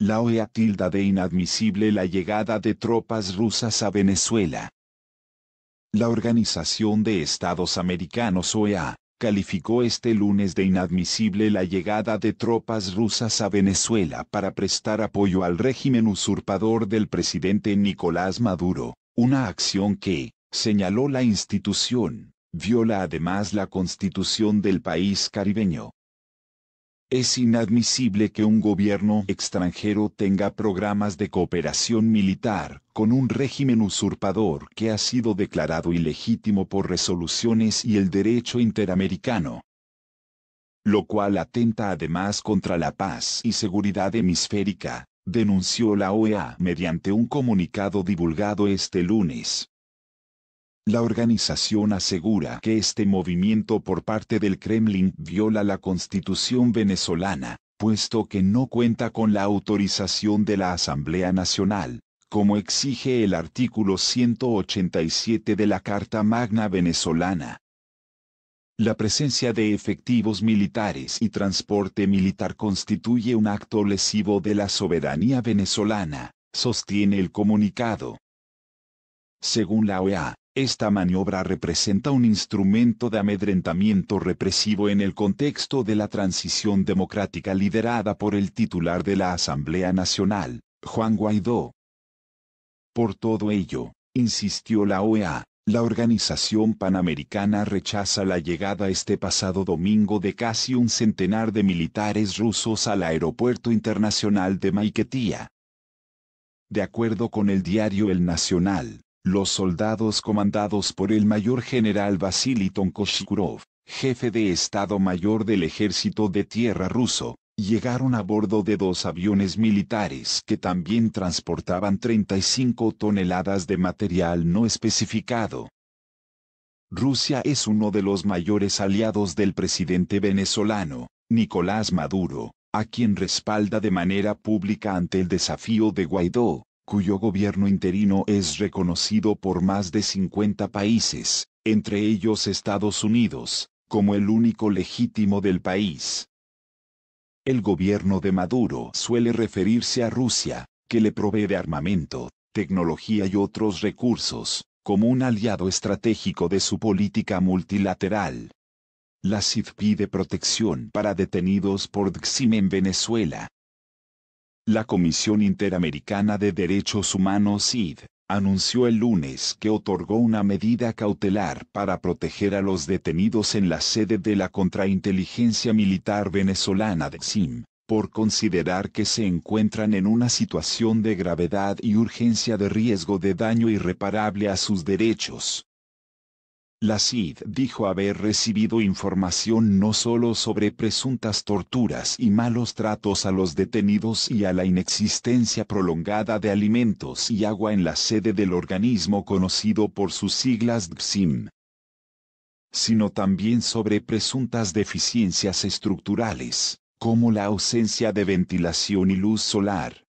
La OEA tilda de inadmisible la llegada de tropas rusas a Venezuela. La Organización de Estados Americanos OEA calificó este lunes de inadmisible la llegada de tropas rusas a Venezuela para prestar apoyo al régimen usurpador del presidente Nicolás Maduro, una acción que, señaló la institución, viola además la constitución del país caribeño. Es inadmisible que un gobierno extranjero tenga programas de cooperación militar con un régimen usurpador que ha sido declarado ilegítimo por resoluciones y el derecho interamericano, lo cual atenta además contra la paz y seguridad hemisférica, denunció la OEA mediante un comunicado divulgado este lunes. La organización asegura que este movimiento por parte del Kremlin viola la Constitución venezolana, puesto que no cuenta con la autorización de la Asamblea Nacional, como exige el artículo 187 de la Carta Magna venezolana. La presencia de efectivos militares y transporte militar constituye un acto lesivo de la soberanía venezolana, sostiene el comunicado. Según la OEA, esta maniobra representa un instrumento de amedrentamiento represivo en el contexto de la transición democrática liderada por el titular de la Asamblea Nacional, Juan Guaidó. Por todo ello, insistió la OEA, la Organización Panamericana rechaza la llegada este pasado domingo de casi un centenar de militares rusos al Aeropuerto Internacional de Maiquetía. De acuerdo con el diario El Nacional, los soldados comandados por el mayor general Vasily Tonkoshkurov, jefe de Estado Mayor del Ejército de Tierra ruso, llegaron a bordo de 2 aviones militares que también transportaban 35 toneladas de material no especificado. Rusia es uno de los mayores aliados del presidente venezolano, Nicolás Maduro, a quien respalda de manera pública ante el desafío de Guaidó, cuyo gobierno interino es reconocido por más de 50 países, entre ellos Estados Unidos, como el único legítimo del país. El gobierno de Maduro suele referirse a Rusia, que le provee de armamento, tecnología y otros recursos, como un aliado estratégico de su política multilateral. La CID pide protección para detenidos por DXIM en Venezuela. La Comisión Interamericana de Derechos Humanos CID anunció el lunes que otorgó una medida cautelar para proteger a los detenidos en la sede de la Contrainteligencia Militar Venezolana DXIM, por considerar que se encuentran en una situación de gravedad y urgencia de riesgo de daño irreparable a sus derechos. La CID dijo haber recibido información no solo sobre presuntas torturas y malos tratos a los detenidos y a la inexistencia prolongada de alimentos y agua en la sede del organismo conocido por sus siglas DXIM, sino también sobre presuntas deficiencias estructurales, como la ausencia de ventilación y luz solar.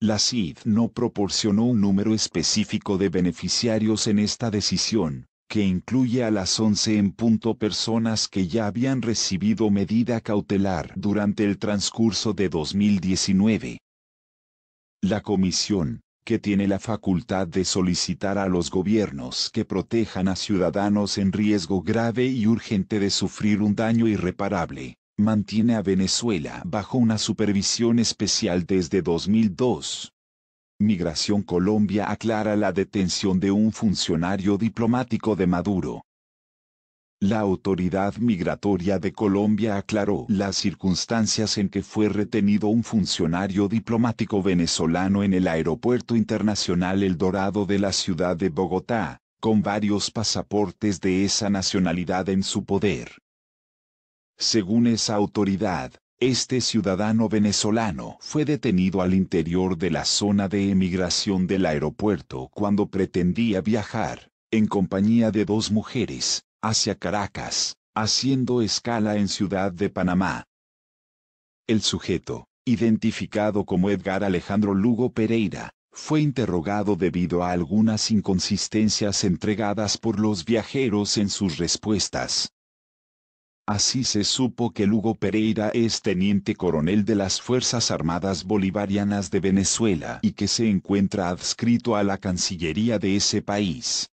La CID no proporcionó un número específico de beneficiarios en esta decisión, que incluye a las 11 en punto personas que ya habían recibido medida cautelar durante el transcurso de 2019. La comisión, que tiene la facultad de solicitar a los gobiernos que protejan a ciudadanos en riesgo grave y urgente de sufrir un daño irreparable, mantiene a Venezuela bajo una supervisión especial desde 2002. Migración Colombia aclara la detención de un funcionario diplomático de Maduro. La Autoridad Migratoria de Colombia aclaró las circunstancias en que fue retenido un funcionario diplomático venezolano en el Aeropuerto Internacional El Dorado de la ciudad de Bogotá, con varios pasaportes de esa nacionalidad en su poder. Según esa autoridad, este ciudadano venezolano fue detenido al interior de la zona de emigración del aeropuerto cuando pretendía viajar, en compañía de 2 mujeres, hacia Caracas, haciendo escala en Ciudad de Panamá. El sujeto, identificado como Edgar Alejandro Lugo Pereira, fue interrogado debido a algunas inconsistencias entregadas por los viajeros en sus respuestas. Así se supo que Lugo Pereira es teniente coronel de las Fuerzas Armadas Bolivarianas de Venezuela y que se encuentra adscrito a la Cancillería de ese país.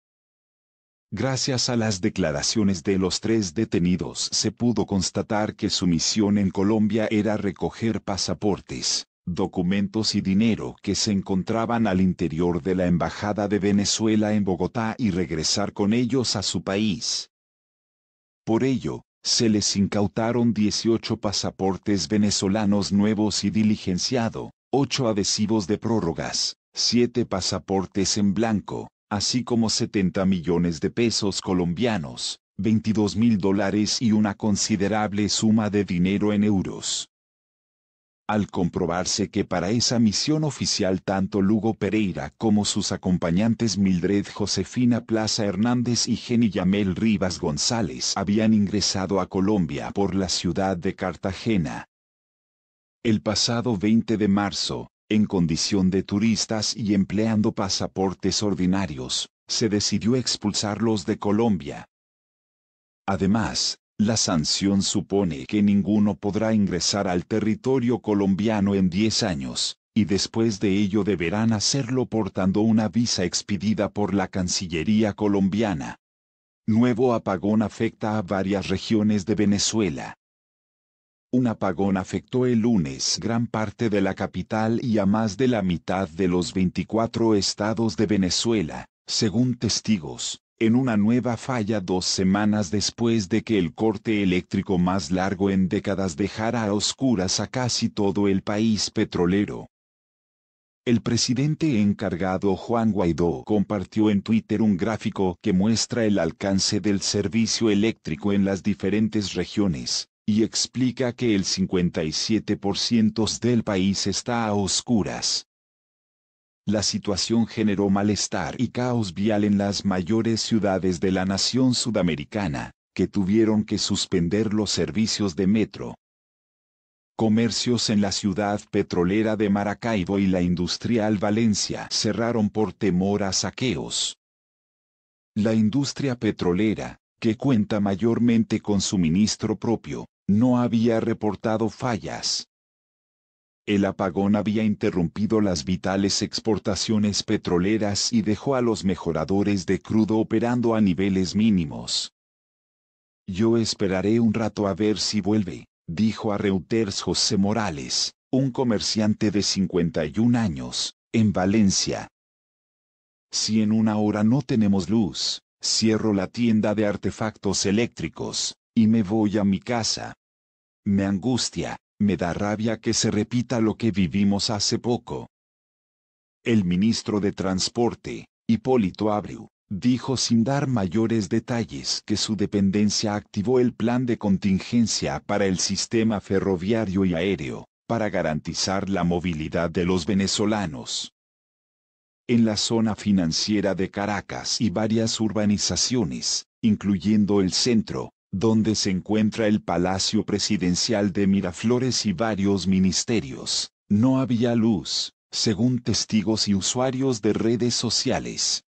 Gracias a las declaraciones de los 3 detenidos se pudo constatar que su misión en Colombia era recoger pasaportes, documentos y dinero que se encontraban al interior de la Embajada de Venezuela en Bogotá y regresar con ellos a su país. Por ello, se les incautaron 18 pasaportes venezolanos nuevos y diligenciado, 8 adhesivos de prórrogas, 7 pasaportes en blanco, así como 70 millones de pesos colombianos, $22.000 y una considerable suma de dinero en euros. Al comprobarse que para esa misión oficial tanto Lugo Pereira como sus acompañantes Mildred Josefina Plaza Hernández y Jenny Yamel Rivas González habían ingresado a Colombia por la ciudad de Cartagena. El pasado 20 de marzo, en condición de turistas y empleando pasaportes ordinarios, se decidió expulsarlos de Colombia. Además, la sanción supone que ninguno podrá ingresar al territorio colombiano en 10 años, y después de ello deberán hacerlo portando una visa expedida por la Cancillería colombiana. Nuevo apagón afecta a varias regiones de Venezuela. Un apagón afectó el lunes gran parte de la capital y a más de la mitad de los 24 estados de Venezuela, según testigos, en una nueva falla 2 semanas después de que el corte eléctrico más largo en décadas dejara a oscuras a casi todo el país petrolero. El presidente encargado Juan Guaidó compartió en Twitter un gráfico que muestra el alcance del servicio eléctrico en las diferentes regiones, y explica que el 57% del país está a oscuras. La situación generó malestar y caos vial en las mayores ciudades de la nación sudamericana, que tuvieron que suspender los servicios de metro. Comercios en la ciudad petrolera de Maracaibo y la industrial Valencia cerraron por temor a saqueos. La industria petrolera, que cuenta mayormente con suministro propio, no había reportado fallas. El apagón había interrumpido las vitales exportaciones petroleras y dejó a los mejoradores de crudo operando a niveles mínimos. Yo esperaré un rato a ver si vuelve, dijo a Reuters José Morales, un comerciante de 51 años, en Valencia. Si en una hora no tenemos luz, cierro la tienda de artefactos eléctricos, y me voy a mi casa. Me angustia. Me da rabia que se repita lo que vivimos hace poco. El ministro de Transporte, Hipólito Abreu, dijo sin dar mayores detalles que su dependencia activó el plan de contingencia para el sistema ferroviario y aéreo, para garantizar la movilidad de los venezolanos. En la zona financiera de Caracas y varias urbanizaciones, incluyendo el centro, donde se encuentra el Palacio Presidencial de Miraflores y varios ministerios, no había luz, según testigos y usuarios de redes sociales.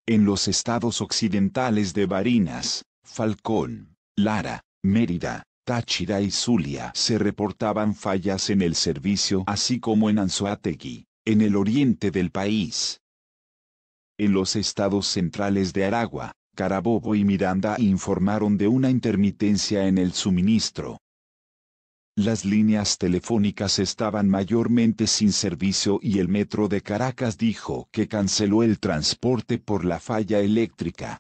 En los estados occidentales de Barinas, Falcón, Lara, Mérida, Táchira y Zulia se reportaban fallas en el servicio, así como en Anzoátegui, en el oriente del país. En los estados centrales de Aragua, Carabobo y Miranda informaron de una intermitencia en el suministro. Las líneas telefónicas estaban mayormente sin servicio y el metro de Caracas dijo que canceló el transporte por la falla eléctrica.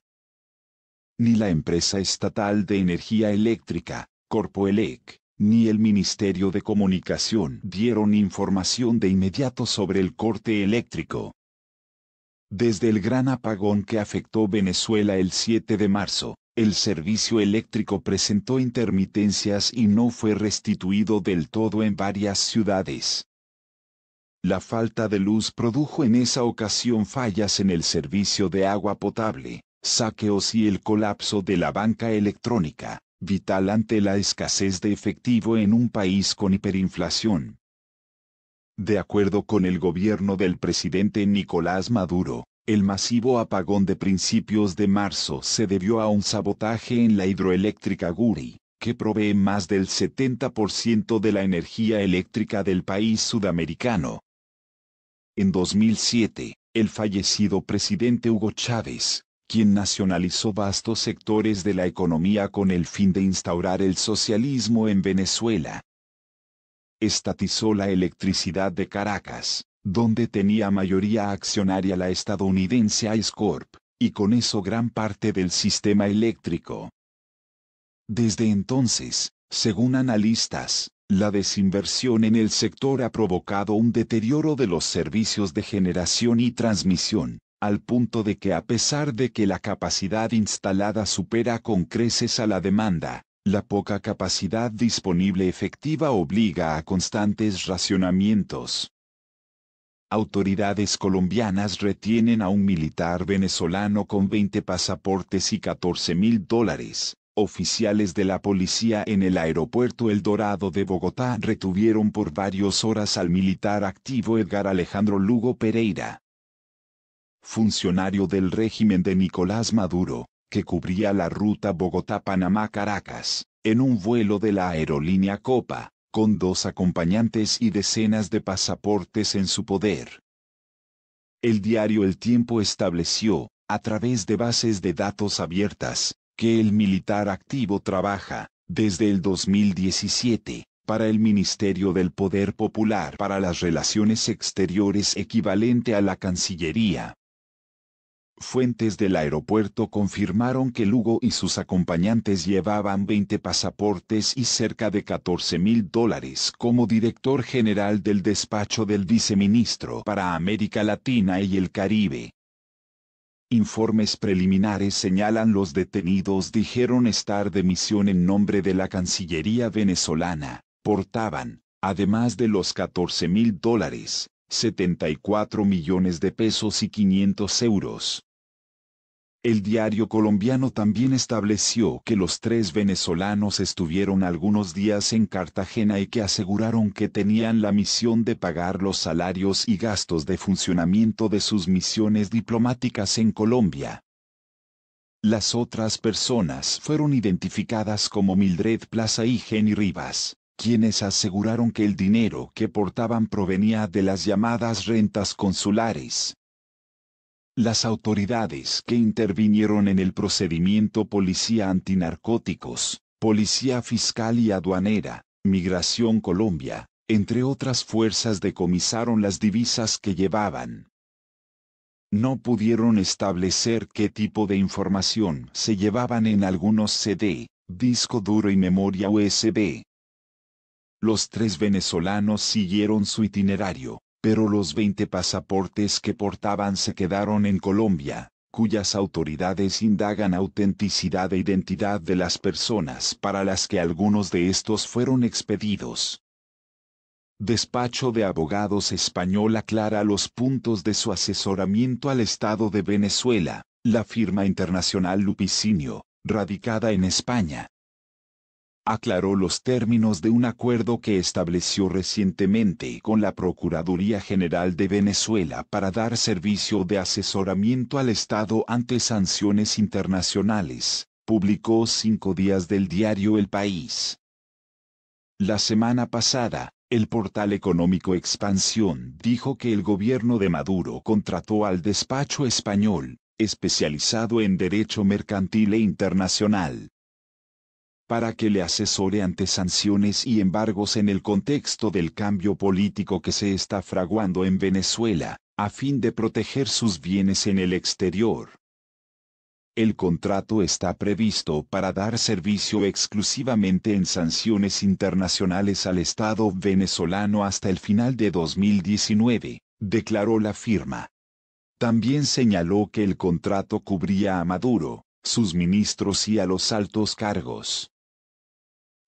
Ni la empresa estatal de energía eléctrica, Corpoelec, ni el Ministerio de Comunicación dieron información de inmediato sobre el corte eléctrico. Desde el gran apagón que afectó Venezuela el 7 de marzo, el servicio eléctrico presentó intermitencias y no fue restituido del todo en varias ciudades. La falta de luz produjo en esa ocasión fallas en el servicio de agua potable, saqueos y el colapso de la banca electrónica, vital ante la escasez de efectivo en un país con hiperinflación. De acuerdo con el gobierno del presidente Nicolás Maduro, El masivo apagón de principios de marzo se debió a un sabotaje en la hidroeléctrica Guri, que provee más del 70% de la energía eléctrica del país sudamericano. En 2007, el fallecido presidente Hugo Chávez, quien nacionalizó vastos sectores de la economía con el fin de instaurar el socialismo en Venezuela, estatizó la electricidad de Caracas, donde tenía mayoría accionaria la estadounidense ICE Corp, y con eso gran parte del sistema eléctrico. Desde entonces, según analistas, la desinversión en el sector ha provocado un deterioro de los servicios de generación y transmisión, al punto de que a pesar de que la capacidad instalada supera con creces a la demanda, la poca capacidad disponible efectiva obliga a constantes racionamientos. Autoridades colombianas retienen a un militar venezolano con 20 pasaportes y $14.000. Oficiales de la policía en el aeropuerto El Dorado de Bogotá retuvieron por varias horas al militar activo Edgar Alejandro Lugo Pereira, funcionario del régimen de Nicolás Maduro, que cubría la ruta Bogotá-Panamá-Caracas, en un vuelo de la aerolínea Copa, con 2 acompañantes y decenas de pasaportes en su poder. El diario El Tiempo estableció, a través de bases de datos abiertas, que el militar activo trabaja, desde el 2017, para el Ministerio del Poder Popular para las Relaciones Exteriores equivalente a la Cancillería. Fuentes del aeropuerto confirmaron que Lugo y sus acompañantes llevaban 20 pasaportes y cerca de $14.000 como director general del despacho del viceministro para América Latina y el Caribe. Informes preliminares señalan los detenidos dijeron estar de misión en nombre de la Cancillería venezolana, portaban, además de los $14.000, 74 millones de pesos y 500 euros. El diario colombiano también estableció que los 3 venezolanos estuvieron algunos días en Cartagena y que aseguraron que tenían la misión de pagar los salarios y gastos de funcionamiento de sus misiones diplomáticas en Colombia. Las otras personas fueron identificadas como Mildred Plaza y Jenny Rivas, quienes aseguraron que el dinero que portaban provenía de las llamadas rentas consulares. Las autoridades que intervinieron en el procedimiento Policía Antinarcóticos, Policía Fiscal y Aduanera, Migración Colombia, entre otras fuerzas decomisaron las divisas que llevaban. No pudieron establecer qué tipo de información se llevaban en algunos CD, disco duro y memoria USB. Los 3 venezolanos siguieron su itinerario, pero los 20 pasaportes que portaban se quedaron en Colombia, cuyas autoridades indagan autenticidad e identidad de las personas para las que algunos de estos fueron expedidos. Despacho de Abogados Español aclara los puntos de su asesoramiento al Estado de Venezuela, la firma internacional Lupicinio, radicada en España, aclaró los términos de un acuerdo que estableció recientemente con la Procuraduría General de Venezuela para dar servicio de asesoramiento al Estado ante sanciones internacionales, publicó 5 días del diario El País. La semana pasada, el portal económico Expansión dijo que el gobierno de Maduro contrató al despacho español, especializado en derecho mercantil e internacional, para que le asesore ante sanciones y embargos en el contexto del cambio político que se está fraguando en Venezuela, a fin de proteger sus bienes en el exterior. El contrato está previsto para dar servicio exclusivamente en sanciones internacionales al Estado venezolano hasta el final de 2019, declaró la firma. También señaló que el contrato cubría a Maduro, sus ministros y a los altos cargos.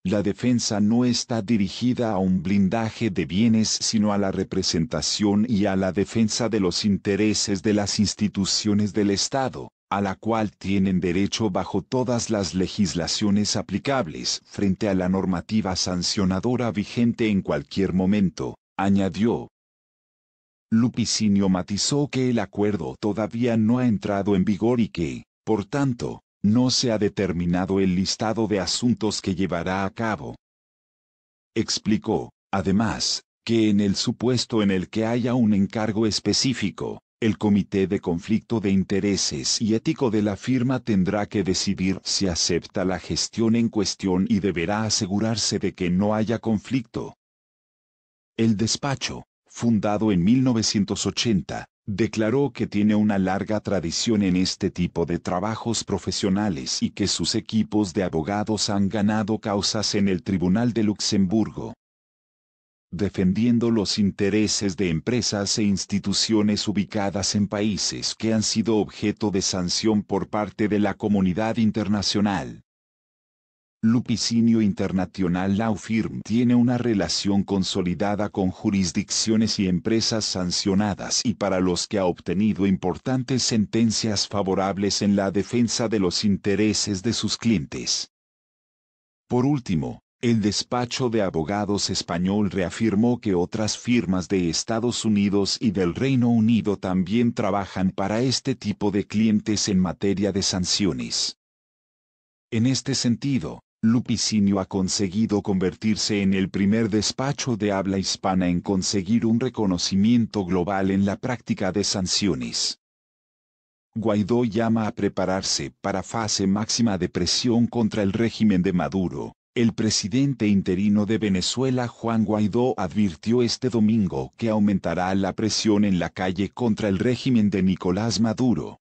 La defensa no está dirigida a un blindaje de bienes sino a la representación y a la defensa de los intereses de las instituciones del Estado, a la cual tienen derecho bajo todas las legislaciones aplicables frente a la normativa sancionadora vigente en cualquier momento, añadió. Lupicinio matizó que el acuerdo todavía no ha entrado en vigor y que, por tanto, no se ha determinado el listado de asuntos que llevará a cabo. Explicó, además, que en el supuesto en el que haya un encargo específico, el Comité de Conflicto de Intereses y Ético de la firma tendrá que decidir si acepta la gestión en cuestión y deberá asegurarse de que no haya conflicto. El despacho, fundado en 1980, declaró que tiene una larga tradición en este tipo de trabajos profesionales y que sus equipos de abogados han ganado causas en el Tribunal de Luxemburgo, defendiendo los intereses de empresas e instituciones ubicadas en países que han sido objeto de sanción por parte de la comunidad internacional. Lupicinio International Law Firm tiene una relación consolidada con jurisdicciones y empresas sancionadas y para los que ha obtenido importantes sentencias favorables en la defensa de los intereses de sus clientes. Por último, el despacho de abogados español reafirmó que otras firmas de Estados Unidos y del Reino Unido también trabajan para este tipo de clientes en materia de sanciones. En este sentido, Lupicinio ha conseguido convertirse en el primer despacho de habla hispana en conseguir un reconocimiento global en la práctica de sanciones. Guaidó llama a prepararse para fase máxima de presión contra el régimen de Maduro. El presidente interino de Venezuela, Juan Guaidó, advirtió este domingo que aumentará la presión en la calle contra el régimen de Nicolás Maduro,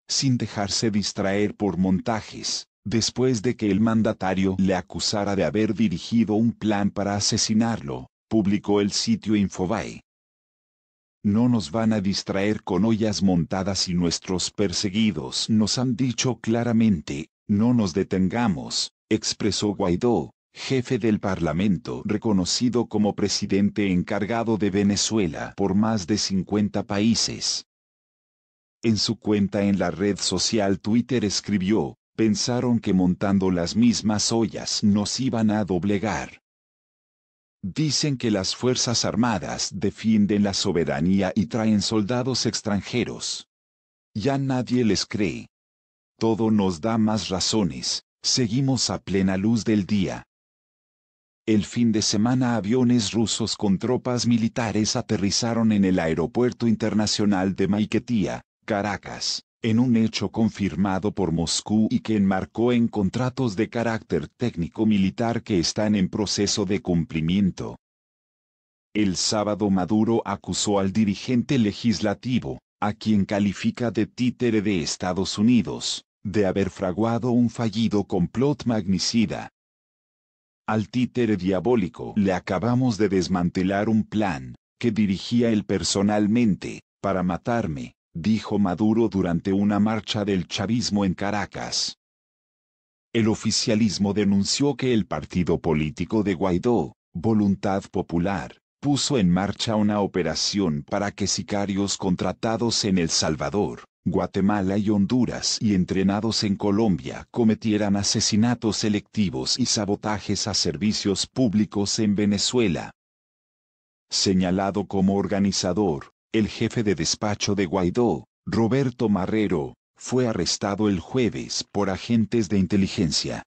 sin dejarse distraer por montajes, después de que el mandatario le acusara de haber dirigido un plan para asesinarlo, publicó el sitio Infobae. No nos van a distraer con ollas montadas y nuestros perseguidos nos han dicho claramente, no nos detengamos, expresó Guaidó, jefe del Parlamento reconocido como presidente encargado de Venezuela por más de 50 países. En su cuenta en la red social Twitter escribió, pensaron que montando las mismas ollas nos iban a doblegar. Dicen que las Fuerzas Armadas defienden la soberanía y traen soldados extranjeros. Ya nadie les cree. Todo nos da más razones, seguimos a plena luz del día. El fin de semana aviones rusos con tropas militares aterrizaron en el Aeropuerto Internacional de Maiquetía, Caracas, en un hecho confirmado por Moscú y que enmarcó en contratos de carácter técnico-militar que están en proceso de cumplimiento. El sábado Maduro acusó al dirigente legislativo, a quien califica de títere de Estados Unidos, de haber fraguado un fallido complot magnicida. Al títere diabólico le acabamos de desmantelar un plan, que dirigía él personalmente, para matarme, dijo Maduro durante una marcha del chavismo en Caracas. El oficialismo denunció que el partido político de Guaidó, Voluntad Popular, puso en marcha una operación para que sicarios contratados en El Salvador, Guatemala y Honduras y entrenados en Colombia cometieran asesinatos selectivos y sabotajes a servicios públicos en Venezuela. Señalado como organizador, el jefe de despacho de Guaidó, Roberto Marrero, fue arrestado el jueves por agentes de inteligencia.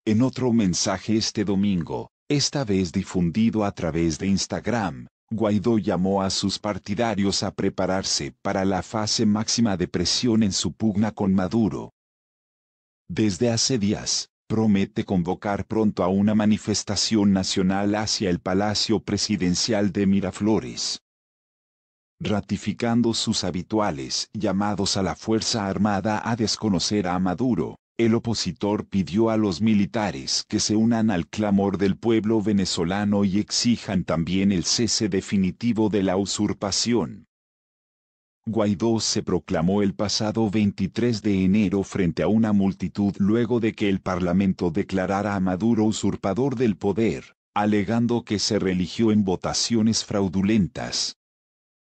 En otro mensaje este domingo, esta vez difundido a través de Instagram, Guaidó llamó a sus partidarios a prepararse para la fase máxima de presión en su pugna con Maduro. Desde hace días, promete convocar pronto a una manifestación nacional hacia el Palacio Presidencial de Miraflores, ratificando sus habituales llamados a la Fuerza Armada a desconocer a Maduro. El opositor pidió a los militares que se unan al clamor del pueblo venezolano y exijan también el cese definitivo de la usurpación. Guaidó se proclamó el pasado 23 de enero frente a una multitud luego de que el Parlamento declarara a Maduro usurpador del poder, alegando que se religió en votaciones fraudulentas.